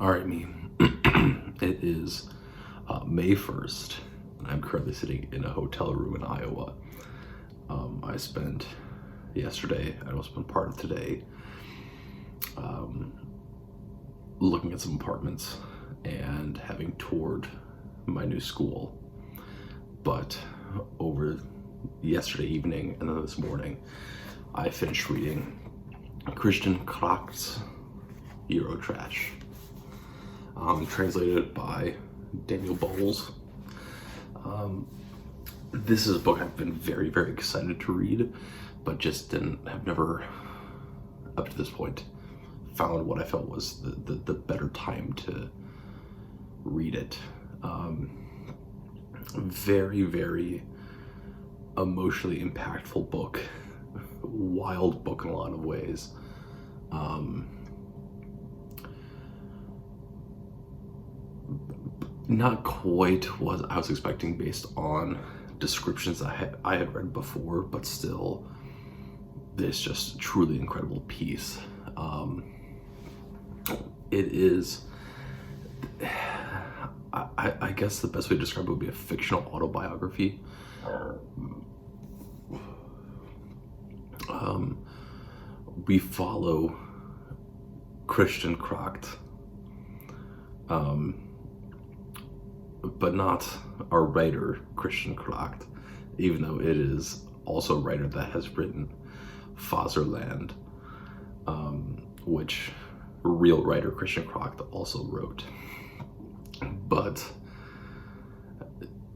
All right, me. It is May 1st. I'm currently sitting in a hotel room in Iowa. I spent yesterday, I also spent part of today, looking at some apartments and having toured my new school. But over yesterday evening and then this morning, I finished reading Christian Kracht's Eurotrash. Translated by Daniel Bowles. This is a book I've been very, very excited to read, but just have never, up to this point, found what I felt was the better time to read it. Very, very emotionally impactful book, wild book in a lot of ways. Not quite what I was expecting based on descriptions I had read before, but still, this just truly incredible piece. It is, I guess the best way to describe it would be a fictional autobiography. We follow Christian Kracht, but not our writer, Christian Kracht, even though it is also a writer that has written Fatherland, which real writer Christian Kracht also wrote. But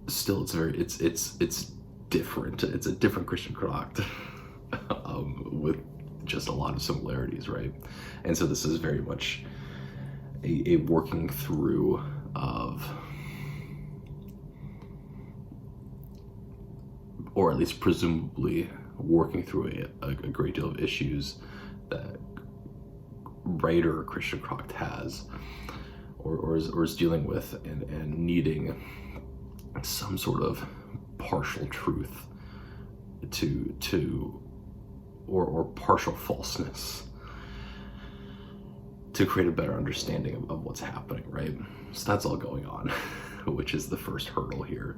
still, it's different. It's a different Christian Kracht, with just a lot of similarities, right? And so this is very much a working through of, or at least presumably working through a great deal of issues that writer Christian Kracht has, or is dealing with, and needing some sort of partial truth or partial falseness to create a better understanding of what's happening, right? So that's all going on, which is the first hurdle here.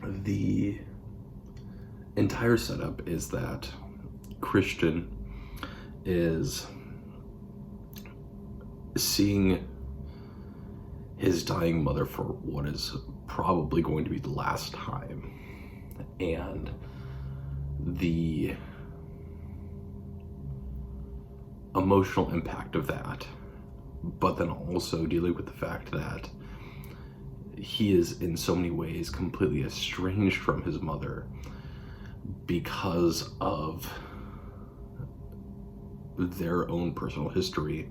The entire setup is that Christian is seeing his dying mother for what is probably going to be the last time, and the emotional impact of that, but then also dealing with the fact that he is in so many ways completely estranged from his mother because of their own personal history,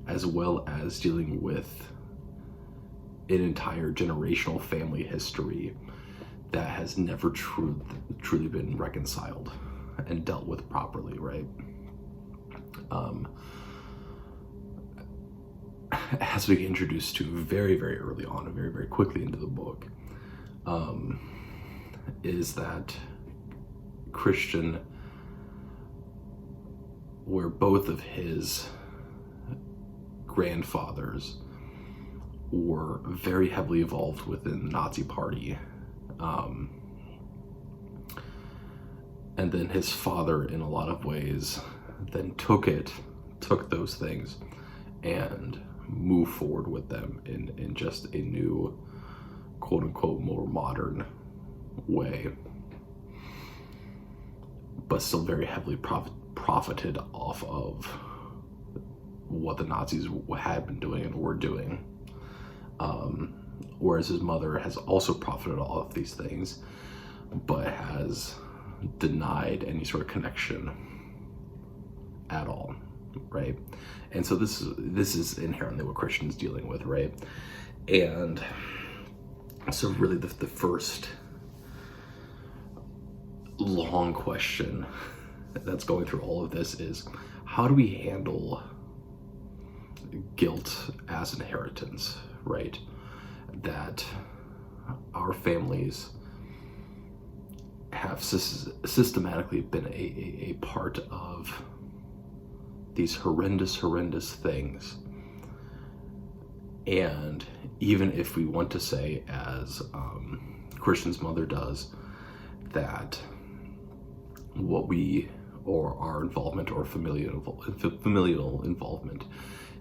as well as dealing with an entire generational family history that has never truly been reconciled and dealt with properly, right? As we get introduced to very, very early on and very, very quickly into the book, is that Christian, where both of his grandfathers were very heavily involved within the Nazi Party, and then his father, in a lot of ways, then took those things and move forward with them in just a new, quote unquote, more modern way, but still very heavily profited off of what the Nazis had been doing and were doing. Whereas his mother has also profited off these things, but has denied any sort of connection at all, right? And so this is inherently what Christian's dealing with, right? And so really the first long question that's going through all of this is, how do we handle guilt as inheritance, right? That our families have systematically been a part of these horrendous things. And even if we want to say, as Christian's mother does, that what we, or our involvement, or familial involvement,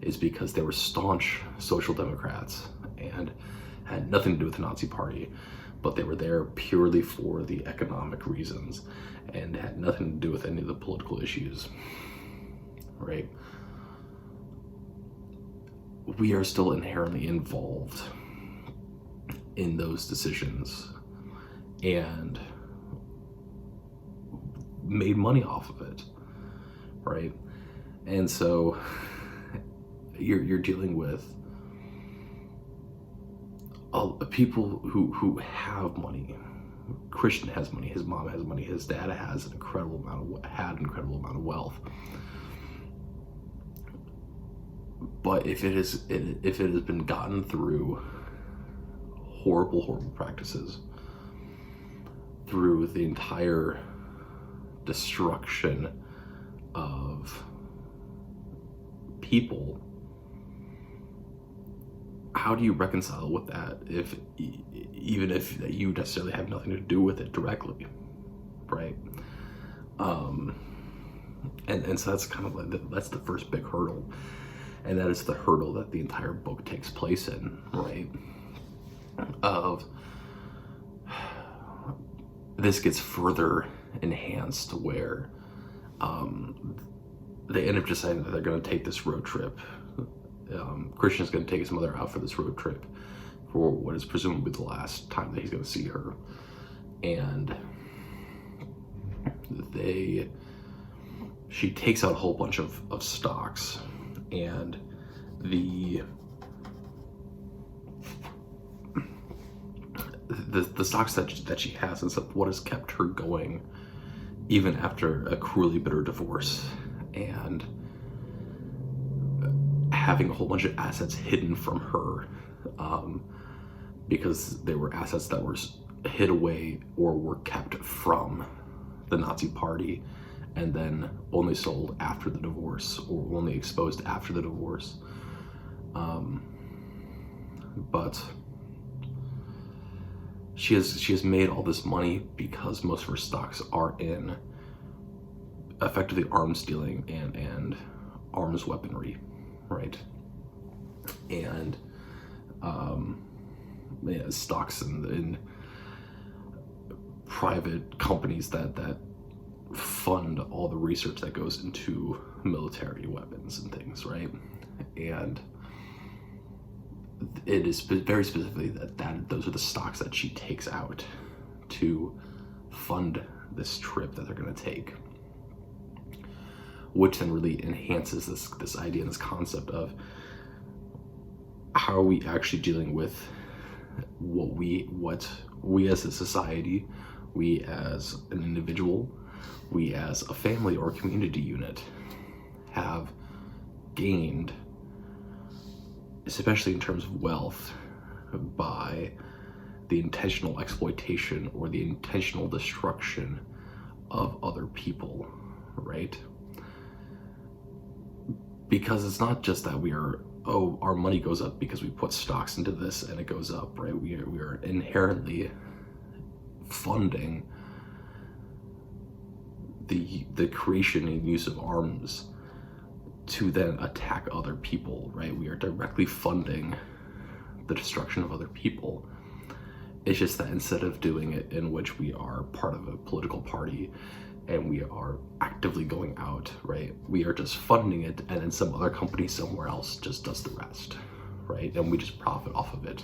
is because they were staunch social democrats and had nothing to do with the Nazi Party, but they were there purely for the economic reasons and had nothing to do with any of the political issues, right? We are still inherently involved in those decisions and made money off of it, right? And so you're dealing with people who have money. Christian has money, his mom has money, his dad has an incredible amount of wealth. But if it has been gotten through horrible practices, through the entire destruction of people, how do you reconcile with that even if you necessarily have nothing to do with it directly, right? And so that's kind of that's the first big hurdle, and that is the hurdle that the entire book takes place in, right? Of this gets further enhanced where they end up deciding that they're going to take this road trip. Christian's going to take his mother out for this road trip for what is presumably the last time that he's going to see her. And she takes out a whole bunch of stocks, and the stocks that she has is what has kept her going even after a cruelly bitter divorce, and having a whole bunch of assets hidden from her, because they were assets that were hid away or were kept from the Nazi Party and then only sold after the divorce, or only exposed after the divorce. But she has made all this money because most of her stocks are in effectively arms dealing and arms weaponry, right? And stocks in private companies that fund all the research that goes into military weapons and things, right? And it is very specifically that those are the stocks that she takes out to fund this trip that they're going to take, which then really enhances this idea and this concept of how are we actually dealing with what we as a society, we as an individual, we as a family or community unit have gained, especially in terms of wealth, by the intentional exploitation or the intentional destruction of other people, right? Because it's not just that our money goes up because we put stocks into this and it goes up, right? We are inherently funding the creation and use of arms to then attack other people, right? We are directly funding the destruction of other people. It's just that instead of doing it in which we are part of a political party and we are actively going out, right? We are just funding it, and then some other company somewhere else just does the rest, right? And we just profit off of it.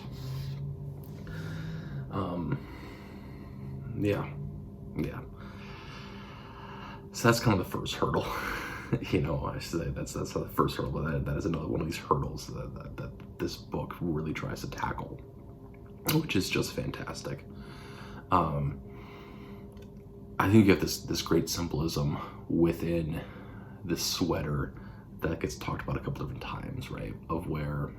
Yeah. So that's kind of the first hurdle. I say that's not the first hurdle, but that is another one of these hurdles that this book really tries to tackle, which is just fantastic. I think you have this great symbolism within this sweater that gets talked about a couple different times, right? Of where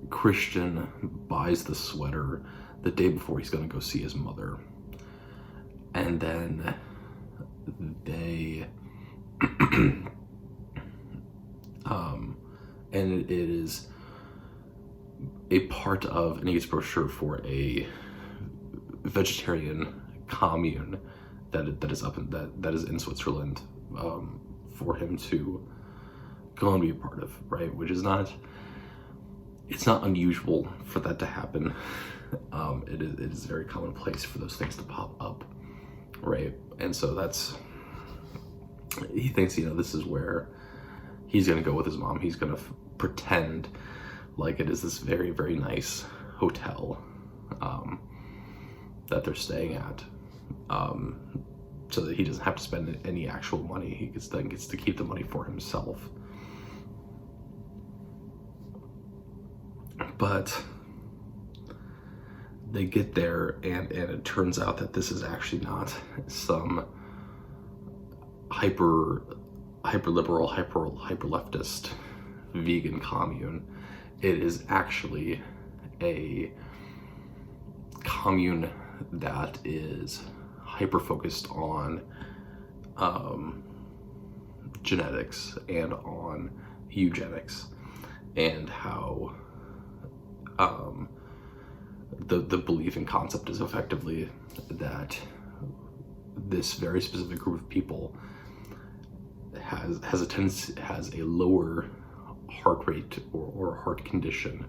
Christian buys the sweater the day before he's going to go see his mother, and then they and it is a part of an AIDS brochure for a vegetarian commune that is in Switzerland, for him to go and be a part of, right? Which is not, it's not unusual for that to happen. It is very commonplace for those things to pop up, right? And so he thinks, this is where he's gonna go with his mom. He's gonna pretend like it is this very, very nice hotel that they're staying at, so that he doesn't have to spend any actual money. He gets to keep the money for himself. But they get there, and it turns out that this is actually not some hyper liberal, hyper leftist vegan commune. It is actually a commune that is hyper focused on genetics and on eugenics, and how the belief and concept is effectively that this very specific group of people has a lower heart rate or heart condition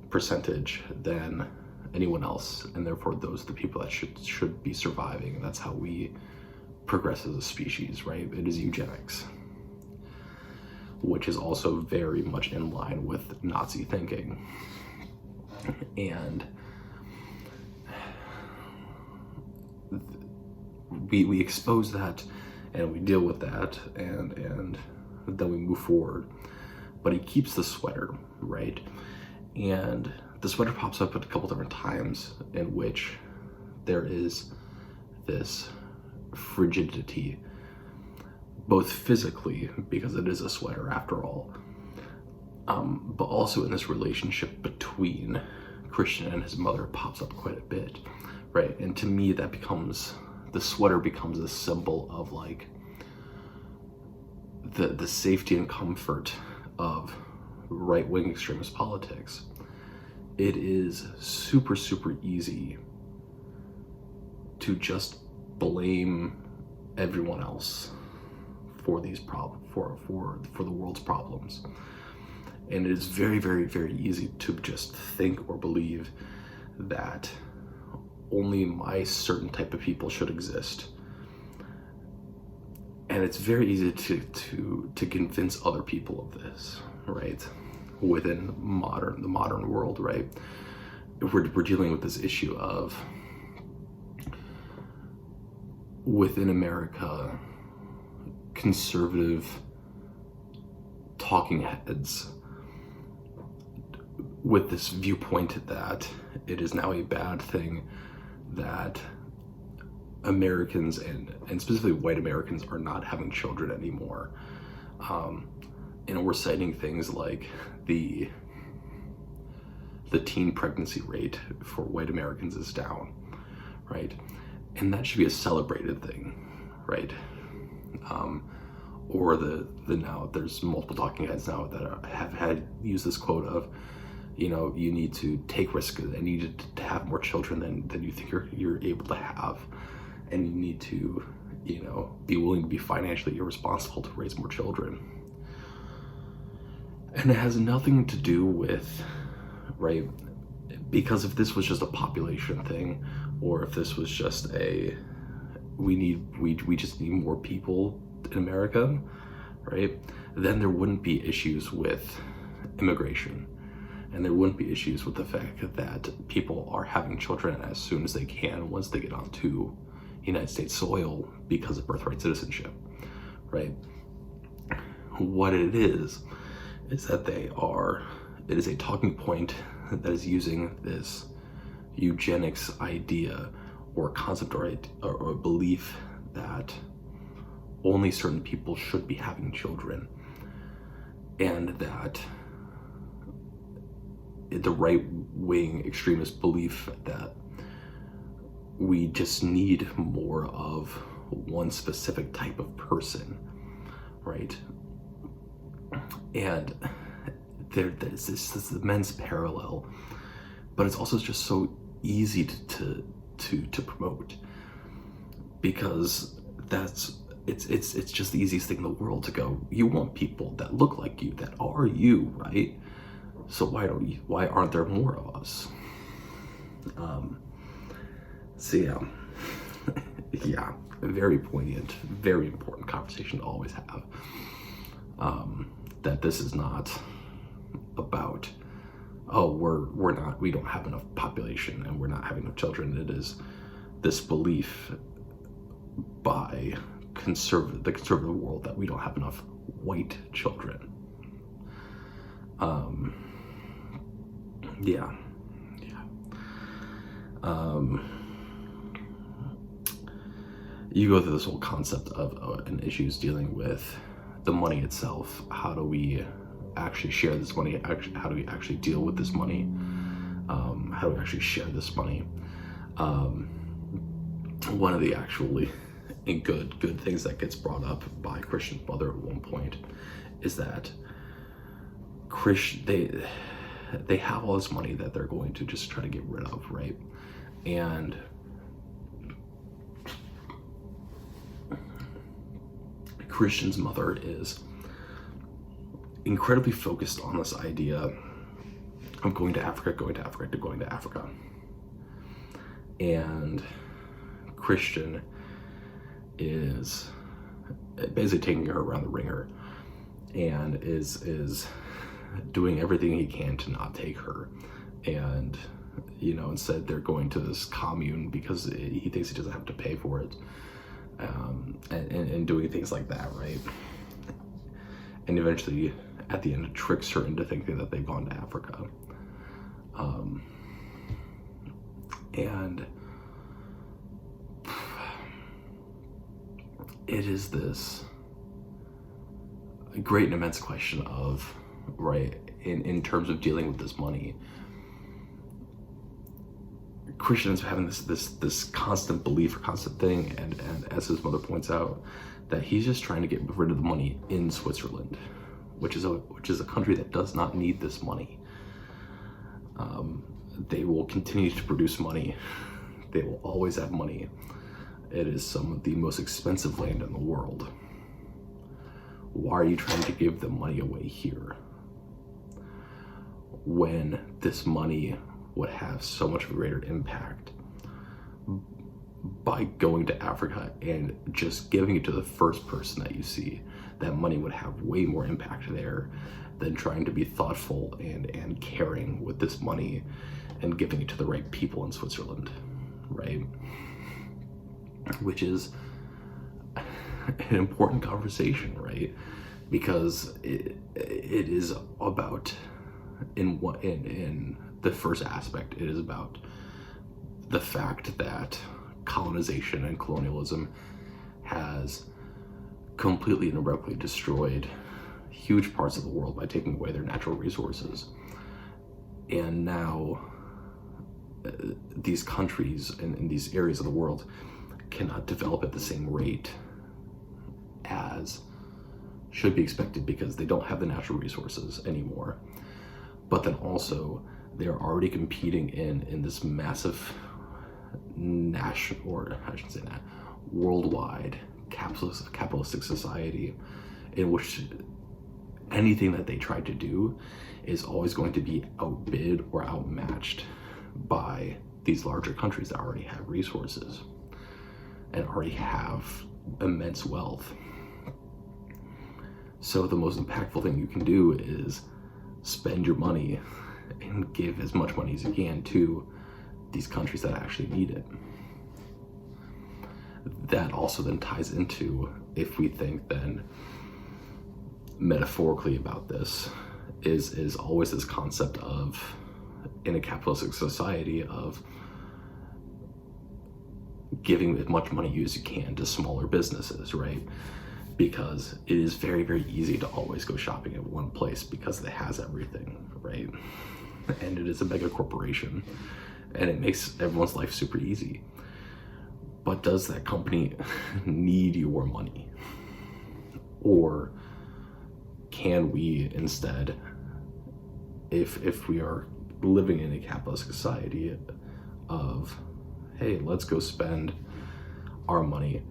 percentage than anyone else, and therefore those are the people that should be surviving, and that's how we progress as a species, right? It is eugenics, which is also very much in line with Nazi thinking. And we expose that, and we deal with that, and then we move forward. But he keeps the sweater, right? And the sweater pops up at a couple different times in which there is this frigidity, both physically, because it is a sweater after all, but also in this relationship between Christian and his mother pops up quite a bit, right? And to me, the sweater becomes a symbol of like the safety and comfort of right-wing extremist politics. It is super, super easy to just blame everyone else for these problems, for the world's problems. And it is very, very, very easy to just think or believe that only my certain type of people should exist. And it's very easy to convince other people of this, right? Within the modern world, right? We're dealing with this issue of, within America, conservative talking heads with this viewpoint that it is now a bad thing that Americans and specifically white Americans are not having children anymore. And we're citing things like the teen pregnancy rate for white Americans is down, right? And that should be a celebrated thing, right? Or now there's multiple talking heads now that have used this quote of, you need to take risks and you need to have more children than you think you're able to have. And you need to, be willing to be financially irresponsible to raise more children. And it has nothing to do with, right? Because if this was just a population thing, or if this was just we just need more people in America, right? Then there wouldn't be issues with immigration. And there wouldn't be issues with the fact that people are having children as soon as they can once they get onto United States soil because of birthright citizenship, right? What it is that it is a talking point that is using this eugenics idea or concept or a belief that only certain people should be having children, and that the right-wing extremist belief that we just need more of one specific type of person, right? And there's this immense parallel, but it's also just so easy to promote, because it's just the easiest thing in the world to go, you want people that look like you, that are you, right? So why aren't there more of us? So yeah, yeah, very poignant, very important conversation to always have. That this is not about, oh, we don't have enough population and we're not having enough children. It is this belief by the conservative world that we don't have enough white children. Yeah. You go through this whole concept of and issues dealing with the money itself. How do we actually share this money? How do we actually deal with this money? How do we actually share this money? One of the actually good things that gets brought up by Christian's mother at one point is that they have all this money that they're going to just try to get rid of, right? And Christian's mother is incredibly focused on this idea of going to Africa. And Christian is basically taking her around the ringer and is doing everything he can to not take her. And, instead they're going to this commune because he thinks he doesn't have to pay for it. And doing things like that, right? And eventually, at the end, it tricks her into thinking that they've gone to Africa. And it is this great and immense question of, right, in terms of dealing with this money, Christians having this constant belief or constant thing, and as his mother points out, that he's just trying to get rid of the money in Switzerland, which is a country that does not need this money. They will continue to produce money. They will always have money. It is some of the most expensive land in the world. Why are you trying to give the money away here when this money would have so much greater impact by going to Africa and just giving it to the first person that you see? That money would have way more impact there than trying to be thoughtful and caring with this money and giving it to the right people in Switzerland, right? Which is an important conversation, right? Because it is about, in the first aspect, it is about the fact that colonization and colonialism has completely and irrevocably destroyed huge parts of the world by taking away their natural resources. And now these countries and these areas of the world cannot develop at the same rate as should be expected because they don't have the natural resources anymore. But then also they're already competing in this massive national, or I shouldn't say that, worldwide capitalistic society in which anything that they try to do is always going to be outbid or outmatched by these larger countries that already have resources and already have immense wealth. So the most impactful thing you can do is spend your money and give as much money as you can to these countries that actually need it. That also then ties into, if we think then metaphorically about this, is always this concept of, in a capitalistic society, of giving as much money as you can to smaller businesses, right? Because it is very, very easy to always go shopping at one place because it has everything, right? And it is a mega corporation and it makes everyone's life super easy. But does that company need your money? Or can we instead, if we are living in a capitalist society of, hey, let's go spend our money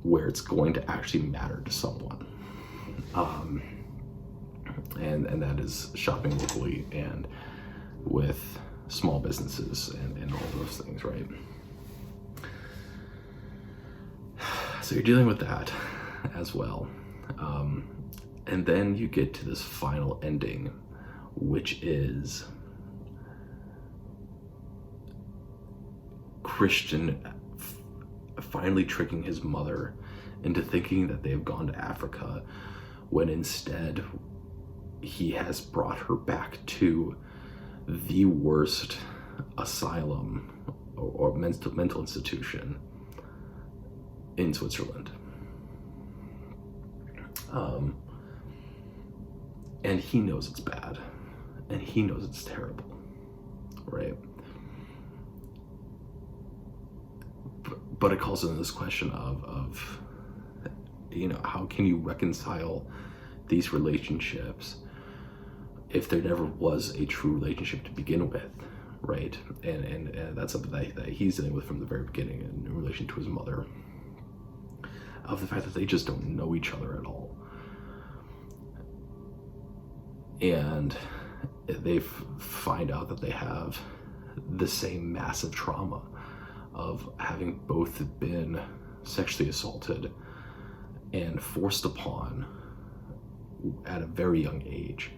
where it's going to actually matter to someone. And that is shopping locally and with small businesses and all those things, right? So you're dealing with that as well. And then you get to this final ending, which is Christian finally tricking his mother into thinking that they have gone to Africa, when instead he has brought her back to the worst asylum or mental institution in Switzerland. And he knows it's bad, and he knows it's terrible, right? But it calls into this question of how can you reconcile these relationships if there never was a true relationship to begin with, right? And that's something that he's dealing with from the very beginning in relation to his mother, of the fact that they just don't know each other at all. And they find out that they have the same massive trauma of having both been sexually assaulted and forced upon at a very young age.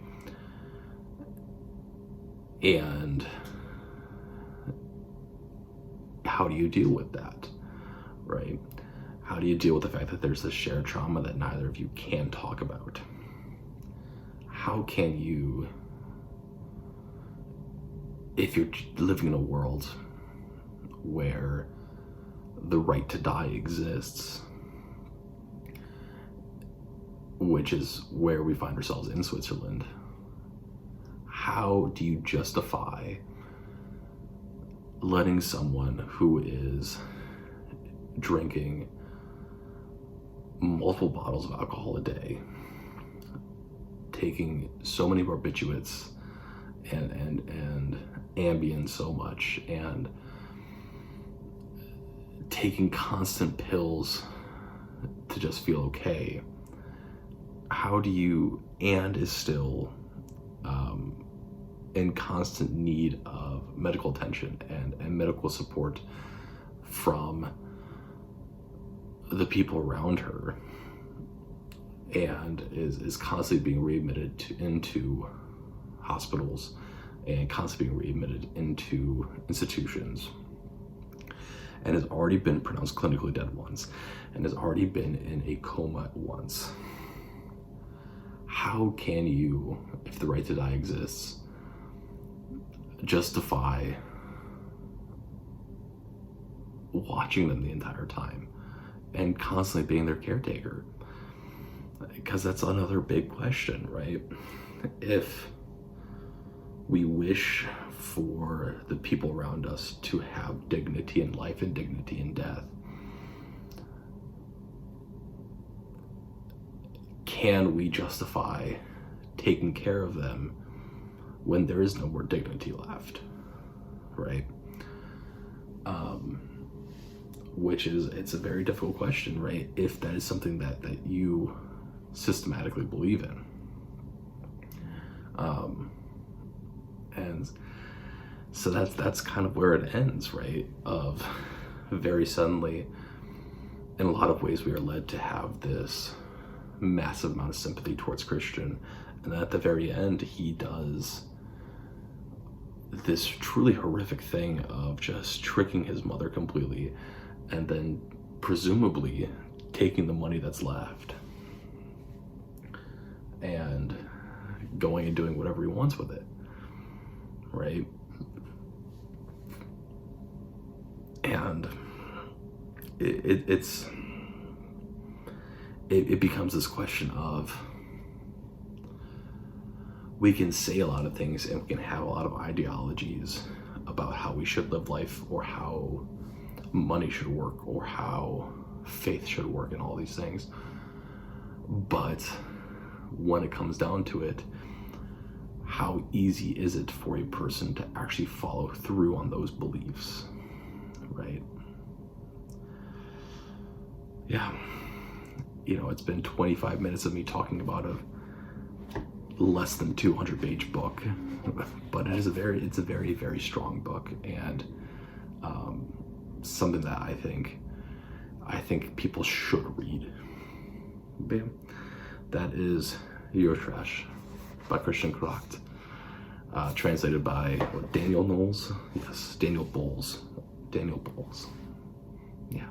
And how do you deal with that, right? How do you deal with the fact that there's this shared trauma that neither of you can talk about? How can you, if you're living in a world where the right to die exists, which is where we find ourselves in Switzerland, how do you justify letting someone who is drinking multiple bottles of alcohol a day, taking so many barbiturates and Ambien so much, and taking constant pills to just feel okay? How do you, and is still in constant need of medical attention and medical support from the people around her, and is constantly being readmitted into hospitals and constantly being readmitted into institutions, and has already been pronounced clinically dead once, and has already been in a coma once? How can you, if the right to die exists, justify watching them the entire time and constantly being their caretaker? Because that's another big question, right? If we wish for the people around us to have dignity in life and dignity in death, can we justify taking care of them when there is no more dignity left, right? Which is, it's a very difficult question, right? If that is something that you systematically believe in. And so that's kind of where it ends, right? Of very suddenly, in a lot of ways, we are led to have this massive amount of sympathy towards Christian, and then at the very end, he does this truly horrific thing of just tricking his mother completely, and then presumably taking the money that's left and going and doing whatever he wants with it, right? And it becomes this question of, we can say a lot of things and we can have a lot of ideologies about how we should live life or how money should work or how faith should work and all these things. But when it comes down to it, how easy is it for a person to actually follow through on those beliefs, right? Yeah, you know, it's been 25 minutes of me talking about a less than 200-page book, but it's a very, very strong book, and something that I think people should read. Bam. That is Eurotrash by Kracht, translated by Daniel Knowles. Yes, Daniel Bowles. Yeah.